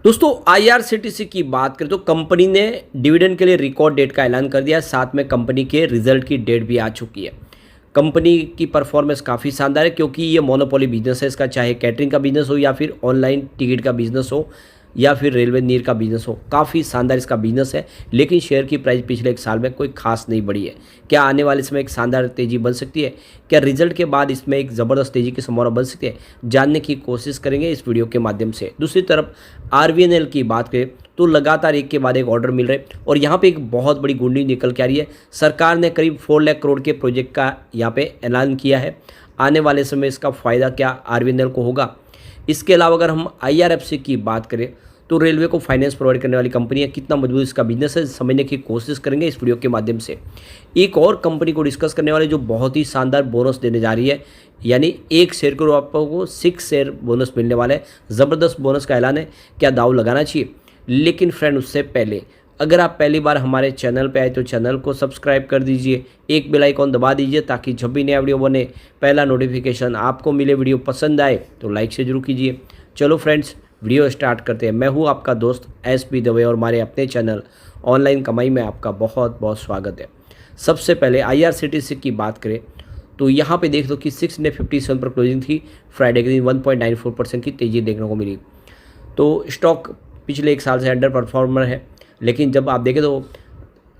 दोस्तों आईआरसीटीसी की बात करें तो कंपनी ने डिविडेंड के लिए रिकॉर्ड डेट का ऐलान कर दिया। साथ में कंपनी के रिजल्ट की डेट भी आ चुकी है। कंपनी की परफॉर्मेंस काफ़ी शानदार है क्योंकि ये मोनोपोली बिजनेस है इसका, चाहे कैटरिंग का बिजनेस हो या फिर ऑनलाइन टिकट का बिजनेस हो या फिर रेलवे नीर का बिजनेस हो, काफ़ी शानदार इसका बिजनेस है। लेकिन शेयर की प्राइस पिछले एक साल में कोई खास नहीं बढ़ी है। क्या आने वाले समय एक शानदार तेज़ी बन सकती है? क्या रिजल्ट के बाद इसमें एक ज़बरदस्त तेज़ी की संभावना बन सकती है? जानने की कोशिश करेंगे इस वीडियो के माध्यम से। दूसरी तरफ आरवीएनएल की बात करें तो लगातार एक के बाद एक ऑर्डर मिल रहे हैं और यहाँ पे एक बहुत बड़ी गुड न्यूज़ निकल के आ रही है। सरकार ने करीब 4 लाख करोड़ के प्रोजेक्ट का यहाँ पे ऐलान किया है। आने वाले समय इसका फ़ायदा क्या आरवीएनएल को होगा? इसके अलावा अगर हम आईआरएफसी की बात करें तो रेलवे को फाइनेंस प्रोवाइड करने वाली कंपनी है, कितना मजबूत इसका बिजनेस है समझने की कोशिश करेंगे इस वीडियो के माध्यम से। एक और कंपनी को डिस्कस करने वाले जो बहुत ही शानदार बोनस देने जा रही है, यानी एक शेयर को आपको 6 शेयर बोनस मिलने वाला है। ज़बरदस्त बोनस का ऐलान है, क्या दाव लगाना चाहिए? लेकिन फ्रेंड उससे पहले अगर आप पहली बार हमारे चैनल पे आए तो चैनल को सब्सक्राइब कर दीजिए, एक बेल आइकॉन दबा दीजिए ताकि जब भी नया वीडियो बने पहला नोटिफिकेशन आपको मिले। वीडियो पसंद आए तो लाइक से जरूर कीजिए। चलो फ्रेंड्स वीडियो स्टार्ट करते हैं। मैं हूं आपका दोस्त एसपी दवे और हमारे अपने चैनल ऑनलाइन कमाई में आपका बहुत बहुत स्वागत है। सबसे पहले आईआरसीटीसी की बात करें तो यहाँ पे देख दो कि 657 पर क्लोजिंग थी। फ्राइडे के दिन 1.94% की तेज़ी देखने को मिली। तो स्टॉक पिछले एक साल से अंडर परफॉर्मर है, लेकिन जब आप देखें तो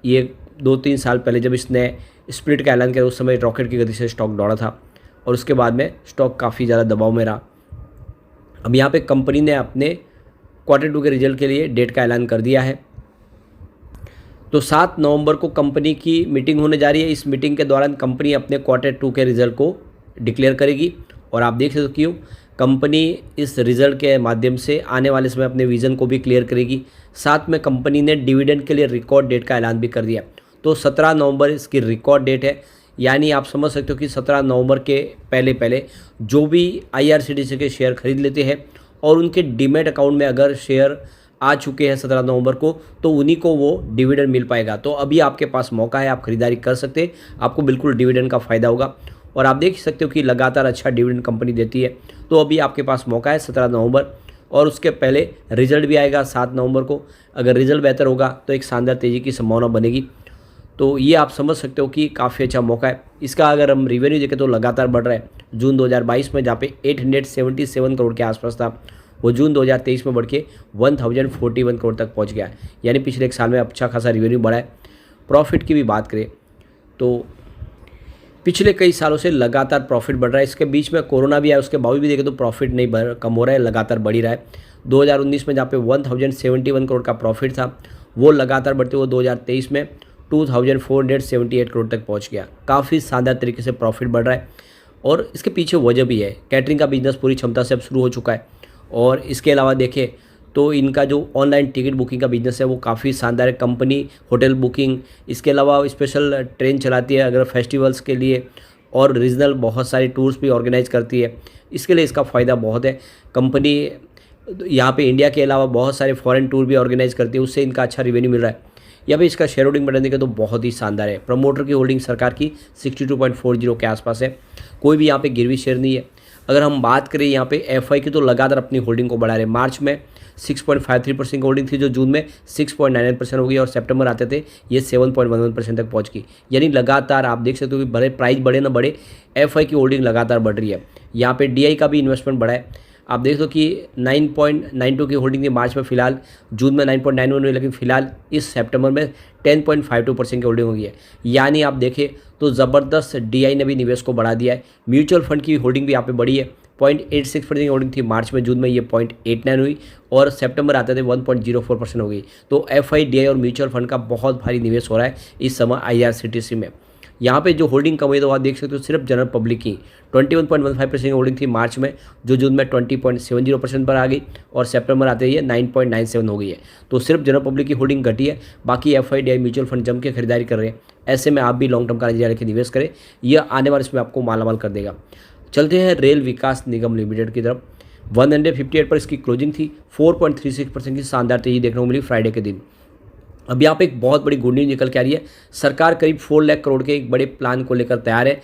ये 2-3 साल पहले जब इसने स्प्लिट का ऐलान किया उस समय रॉकेट की गति से स्टॉक दौड़ा था और उसके बाद में स्टॉक काफ़ी ज़्यादा दबाव में रहा। अब यहाँ पे कंपनी ने अपने Q2 के रिजल्ट के लिए डेट का ऐलान कर दिया है। तो 7 नवंबर को कंपनी की मीटिंग होने जा रही है। इस मीटिंग के दौरान कंपनी अपने Q2 के रिजल्ट को डिक्लेयर करेगी और आप देख सकते हो क्यों कंपनी इस रिजल्ट के माध्यम से आने वाले समय अपने विज़न को भी क्लियर करेगी। साथ में कंपनी ने डिविडेंड के लिए रिकॉर्ड डेट का ऐलान भी कर दिया। तो 17 नवंबर इसकी रिकॉर्ड डेट है, यानी आप समझ सकते हो कि 17 नवंबर के पहले जो भी आईआरसीटीसी के शेयर खरीद लेते हैं और उनके डीमैट अकाउंट में अगर शेयर आ चुके हैं 17 नवंबर को तो उन्हीं को वो डिविडेंड मिल पाएगा। तो अभी आपके पास मौका है, आप खरीदारी कर सकते हैं, आपको बिल्कुल डिविडेंड का फ़ायदा होगा। और आप देख सकते हो कि लगातार अच्छा डिविडेंड कंपनी देती है। तो अभी आपके पास मौका है 17 नवंबर और उसके पहले रिजल्ट भी आएगा 7 नवंबर को। अगर रिजल्ट बेहतर होगा तो एक शानदार तेज़ी की संभावना बनेगी। तो ये आप समझ सकते हो कि काफ़ी अच्छा मौका है। इसका अगर हम रिवेन्यू देखें तो लगातार बढ़ रहा है। जून 2022 में जहाँ पे 877 करोड़ के आसपास था, वो जून 2023 में बढ़ के 1041 करोड़ तक पहुँच गया है, यानी पिछले एक साल में अच्छा खासा रिवेन्यू बढ़ा है। प्रॉफिट की भी बात करें तो पिछले कई सालों से लगातार प्रॉफिट बढ़ रहा है। इसके बीच में कोरोना भी आया, उसके बावजूद भी देखें तो प्रॉफिट नहीं कम हो रहा है, लगातार बढ़ ही रहा है। 2019 में जहाँ पे 1071 करोड़ का प्रॉफिट था वो लगातार बढ़ते हुए 2023 में 2478 करोड़ तक पहुंच गया। काफ़ी शानदार तरीके से प्रॉफिट बढ़ रहा है और इसके पीछे वजह भी है, कैटरिंग का बिजनेस पूरी क्षमता से अब शुरू हो चुका है। और इसके अलावा देखें तो इनका जो ऑनलाइन टिकट बुकिंग का बिजनेस है वो काफ़ी शानदार है। कंपनी होटल बुकिंग, इसके अलावा स्पेशल ट्रेन चलाती है अगर फेस्टिवल्स के लिए, और रीजनल बहुत सारे टूर्स भी ऑर्गेनाइज करती है। इसके लिए इसका फ़ायदा बहुत है। कंपनी यहाँ पे इंडिया के अलावा बहुत सारे फॉरेन टूर भी ऑर्गेनाइज करती है, उससे इनका अच्छा रिवेन्यू मिल रहा है। या फिर इसका शेयर होल्डिंग बटन देखें तो बहुत ही शानदार है। प्रमोटर की होल्डिंग सरकार की 62.40 के आसपास है। कोई भी यहाँ पे गिरवी शेयर नहीं है। अगर हम बात करें यहाँ पे एफआई की तो लगातार अपनी होल्डिंग को बढ़ा रहे हैं। मार्च में 6.53% की होल्डिंग थी जो जून में 6.99% हो गई और सितंबर आते थे ये 7.11% तक पहुँच गई। यानी लगातार आप देख सकते हो कि भले प्राइस बढ़े ना बढ़े, एफआई की होल्डिंग लगातार बढ़ रही है। यहाँ पे डीआई का भी इन्वेस्टमेंट बढ़ा है। आप देख दो कि 9.92 की होल्डिंग थी मार्च में, फिलहाल जून में 9.91 हुई, लेकिन फिलहाल इस सितंबर में 10.52% की होल्डिंग हो गई है। यानी आप देखें तो ज़बरदस्त डीआई ने भी निवेश को बढ़ा दिया है। म्यूचुअल फंड की होल्डिंग भी यहाँ पे बढ़ी है। 0.86% की होल्डिंग थी मार्च में, जून में ये 0.89 हुई और सितंबर आते थे 1.04% हो गई। तो एफआई, डीआई और म्यूचुअल फंड का बहुत भारी निवेश हो रहा है इस समय आईआरसीटीसी में। यहाँ पे जो होल्डिंग कम हुई तो आप देख सकते हो सिर्फ जनरल पब्लिक की 21.15% की होल्डिंग थी मार्च में, जो जून में 20.70% पर आ गई और सितंबर आते ही 9.97 हो गई है। तो सिर्फ जनरल पब्लिक की होल्डिंग घटी है, बाकी एफआईडीआई म्यूचुअल फंड जम के खरीदारी कर रहे हैं। ऐसे में आप भी लॉन्ग टर्म का नजरिया रख के निवेश करें, यह आने वाले समय आपको मालामाल कर देगा। चलते हैं रेल विकास निगम लिमिटेड की तरफ। 158 पर इसकी क्लोजिंग थी। 4.36% की शानदार तेजी देखने को मिली फ्राइडे के दिन। अब यहाँ पे एक बहुत बड़ी गुड न्यूज़ निकल के आ रही है। सरकार करीब 4 लाख करोड़ के एक बड़े प्लान को लेकर तैयार है।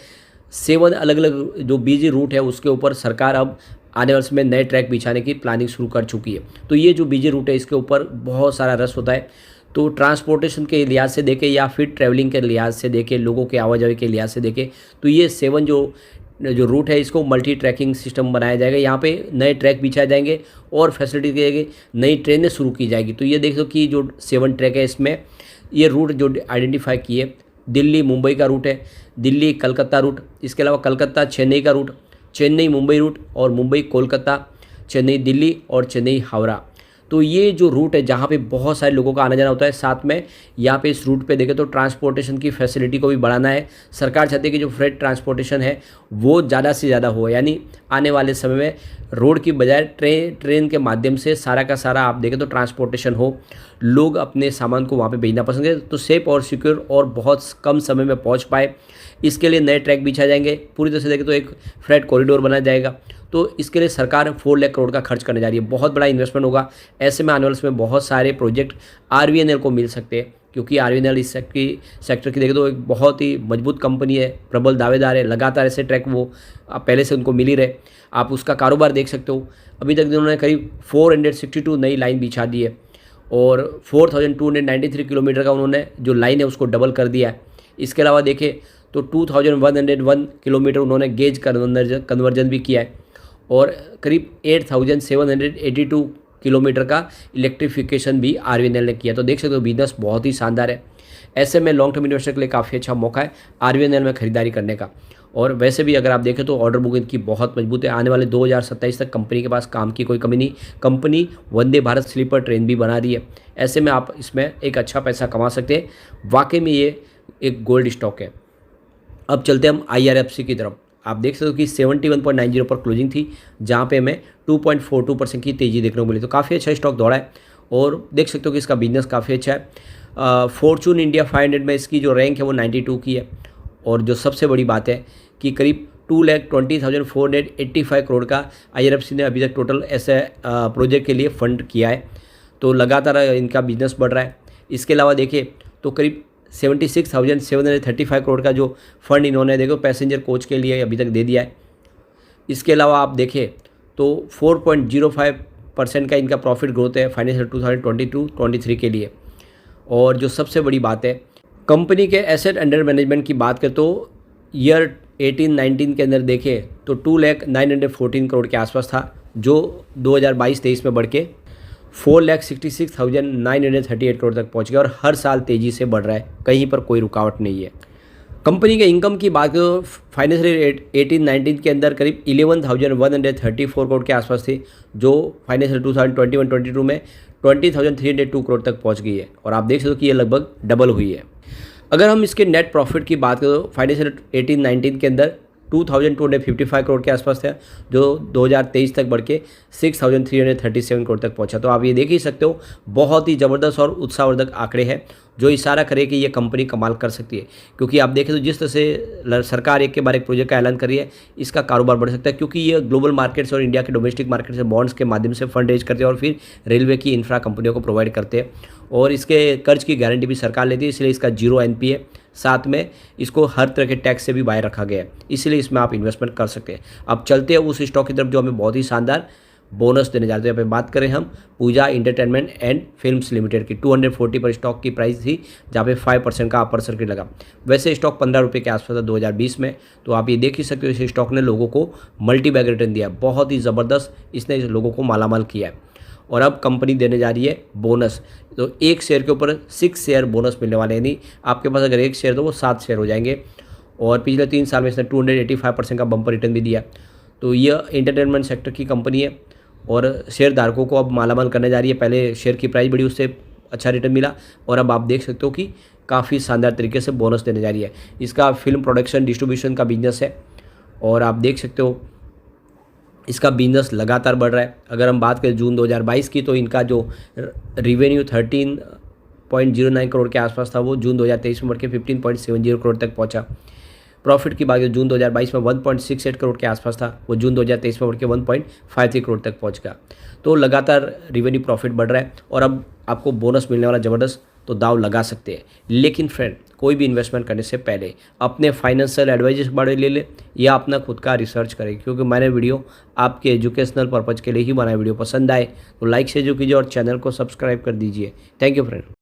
7 अलग अलग जो बीजी रूट है उसके ऊपर सरकार अब आने वाले समय नए ट्रैक बिछाने की प्लानिंग शुरू कर चुकी है। तो ये जो बीजी रूट है इसके ऊपर बहुत सारा रस होता है। तो ट्रांसपोर्टेशन के लिहाज से देखें या फिर ट्रैवलिंग के लिहाज से देखें, लोगों के आवाजाही के लिहाज से देखें, तो ये 7 जो रूट है इसको मल्टी ट्रैकिंग सिस्टम बनाया जाएगा। यहाँ पे नए ट्रैक बिछाए जाएंगे और फैसिलिटी दी जाएगी, नई ट्रेनें शुरू की जाएगी। तो ये देख लो कि जो 7 ट्रैक है इसमें ये रूट जो आइडेंटिफाई किए, दिल्ली मुंबई का रूट है, दिल्ली कलकत्ता रूट, इसके अलावा कलकत्ता चेन्नई का रूट, चेन्नई मुंबई रूट और मुंबई कोलकाता, चेन्नई दिल्ली और चेन्नई हावड़ा। तो ये जो रूट है जहाँ पे बहुत सारे लोगों का आना जाना होता है, साथ में यहाँ पे इस रूट पे देखें तो ट्रांसपोर्टेशन की फैसिलिटी को भी बढ़ाना है। सरकार चाहती है कि जो फ्रेट ट्रांसपोर्टेशन है वो ज़्यादा से ज़्यादा हो, यानी आने वाले समय में रोड की बजाय ट्रेन के माध्यम से सारा का सारा आप देखें तो ट्रांसपोर्टेशन हो, लोग अपने सामान को वहाँ पे भेजना पसंद करें, तो सेफ और सिक्योर और बहुत कम समय में पहुँच पाए। इसके लिए नए ट्रैक बिछाए जाएंगे, पूरी तरह से देखें तो एक फ्रेट कॉरिडोर बनाया जाएगा। तो इसके लिए सरकार 4 लाख करोड़ का खर्च करने जा रही है, बहुत बड़ा इन्वेस्टमेंट होगा। ऐसे में आने वाले समय बहुत सारे प्रोजेक्ट आरवीएनएल को मिल सकते हैं, क्योंकि आरवीएनएल इस सेक्टर की देखें तो एक बहुत ही मजबूत कंपनी है, प्रबल दावेदार है, लगातार ऐसे ट्रैक वो पहले से उनको मिल ही रहे। आप उसका कारोबार देख सकते हो, अभी तक उन्होंने करीब 462 नई लाइन बिछा दी है और 4293 किलोमीटर का उन्होंने जो लाइन है उसको डबल कर दिया है। इसके अलावा देखें तो 2101 किलोमीटर उन्होंने गेज कन्वर्जन भी किया है और करीब 8782 किलोमीटर का इलेक्ट्रिफिकेशन भी आरवीएनएल ने किया। तो देख सकते हो बिजनेस बहुत ही शानदार है। ऐसे में लॉन्ग टर्म इन्वेस्टर के लिए काफ़ी अच्छा मौका है आरवीएनएल में खरीदारी करने का। और वैसे भी अगर आप देखें तो ऑर्डर बुक इनकी बहुत मजबूत है, आने वाले 2027 तक कंपनी के पास काम की कोई कमी नहीं। Company Vande Bharat sleeper train भी बना रही है। ऐसे में आप इसमें एक अच्छा पैसा कमा सकते हैं। वाकई में ये एक गोल्ड स्टॉक है। अब चलते हैं हम IRFC की तरफ। आप देख सकते हो कि 71.90 पर क्लोजिंग थी, जहाँ पे हमें 2.42% की तेज़ी देखने को मिली। तो काफ़ी अच्छा स्टॉक दौड़ा है और देख सकते हो कि इसका बिजनेस काफ़ी अच्छा है। फॉर्चून इंडिया 500 में इसकी जो रैंक है वो 92 की है। और जो सबसे बड़ी बात है कि करीब 2,20,485 करोड़ का IRFC ने अभी तक टोटल ऐसे प्रोजेक्ट के लिए फंड किया है। तो लगातार इनका बिजनेस बढ़ रहा है। इसके अलावा देखिए तो करीब 76,735 करोड़ का जो फंड इन्होंने देखो पैसेंजर कोच के लिए अभी तक दे दिया है। इसके अलावा आप देखें तो 4.05% का इनका प्रॉफिट ग्रोथ है फाइनेंशियल 2022-23 के लिए। और जो सबसे बड़ी बात है कंपनी के एसेट अंडर मैनेजमेंट की बात करें तो ईयर 18-19 के अंदर देखें तो 2,09,14 करोड़ के आसपास था, जो 2022-23 में बढ़ के 4,66,938 करोड़ तक पहुंच गया और हर साल तेज़ी से बढ़ रहा है, कहीं पर कोई रुकावट नहीं है। कंपनी के इनकम की बात करें तो फाइनेंशियल 18-19 के अंदर करीब 11,134 करोड़ के आसपास थी, जो फाइनेंशियल 2021-22 में 20,302 करोड़ तक पहुंच गई है। और आप देख सकते हो कि ये लगभग डबल हुई है। अगर हम इसके नेट प्रॉफिट की बात करें तो फाइनेंशियल 18-19 के अंदर 2,255 करोड़ के आसपास था, जो 2023 तक बढ़ के 6,337 करोड़ तक पहुंचा। तो आप ये देख ही सकते हो बहुत ही ज़बरदस्त और उत्साहवर्धक आंकड़े हैं, जो इशारा करे कि ये कंपनी कमाल कर सकती है। क्योंकि आप देखें तो जिस तरह से सरकार एक के बाद एक प्रोजेक्ट का ऐलान कर रही है, इसका कारोबार बढ़ सकता है, क्योंकि ये ग्लोबल मार्केट्स और इंडिया के डोमेस्टिक मार्केट से बॉन्ड्स के माध्यम से फंड रेज करते हैं और फिर रेलवे की इंफ्रा कंपनियों को प्रोवाइड करते हैं। और इसके कर्ज की गारंटी भी सरकार लेती है, इसलिए इसका 0 NPA, साथ में इसको हर तरह के टैक्स से भी बाहर रखा गया है, इसलिए इसमें आप इन्वेस्टमेंट कर सकते हैं। अब चलते हैं उस स्टॉक की तरफ जो हमें बहुत ही शानदार बोनस देने जाते हैं। यहाँ पे बात करें हम पूजा एंटरटेनमेंट एंड फिल्म्स लिमिटेड की, 240 पर स्टॉक की प्राइस थी, जहाँ पे 5% का अपर सर्किट लगा। वैसे स्टॉक 15 रुपये के आसपास था 2020 में। तो आप ये देख ही सकते हो इस स्टॉक ने लोगों को मल्टी बैग रिटर्न दिया, बहुत ही ज़बरदस्त इसने लोगों को मालामाल किया है। और अब कंपनी देने जा रही है बोनस, तो एक शेयर के ऊपर 6 शेयर बोनस मिलने वाले हैं। यानी आपके पास अगर एक शेयर तो वो 7 शेयर हो जाएंगे। और पिछले 3 साल में इसने 285% का बम्पर रिटर्न भी दिया। तो यह एंटरटेनमेंट सेक्टर की कंपनी है और शेयर धारकों को अब मालामाल करने जा रही है। पहले शेयर की प्राइस बढ़ी, उससे अच्छा रिटर्न मिला, और अब आप देख सकते हो कि काफ़ी शानदार तरीके से बोनस देने जा रही है। इसका फिल्म प्रोडक्शन डिस्ट्रीब्यूशन का बिजनेस है और आप देख सकते हो इसका बिजनेस लगातार बढ़ रहा है। अगर हम बात करें जून 2022 की, तो इनका जो रिवेन्यू 13.09 करोड़ के आसपास था, वो जून 2023 में बढ़ के 15.70 करोड़ तक पहुंचा। प्रॉफिट की बात करें जून 2022 में 1.68 करोड़ के आसपास था, वो जून 2023 में बढ़ के 1.53 करोड़ तक पहुंच गया। तो लगातार रिवेन्यू प्रॉफिट बढ़ रहा है और अब आपको बोनस मिलने वाला ज़बरदस्त, तो दाव लगा सकते हैं। लेकिन फ्रेंड कोई भी इन्वेस्टमेंट करने से पहले अपने फाइनेंशियल एडवाइजर के बारे में ले लें या अपना खुद का रिसर्च करें, क्योंकि मैंने वीडियो आपके एजुकेशनल पर्पज़ के लिए ही बनाया। वीडियो पसंद आए तो लाइक शेयर कीजिए और चैनल को सब्सक्राइब कर दीजिए। Thank you friend.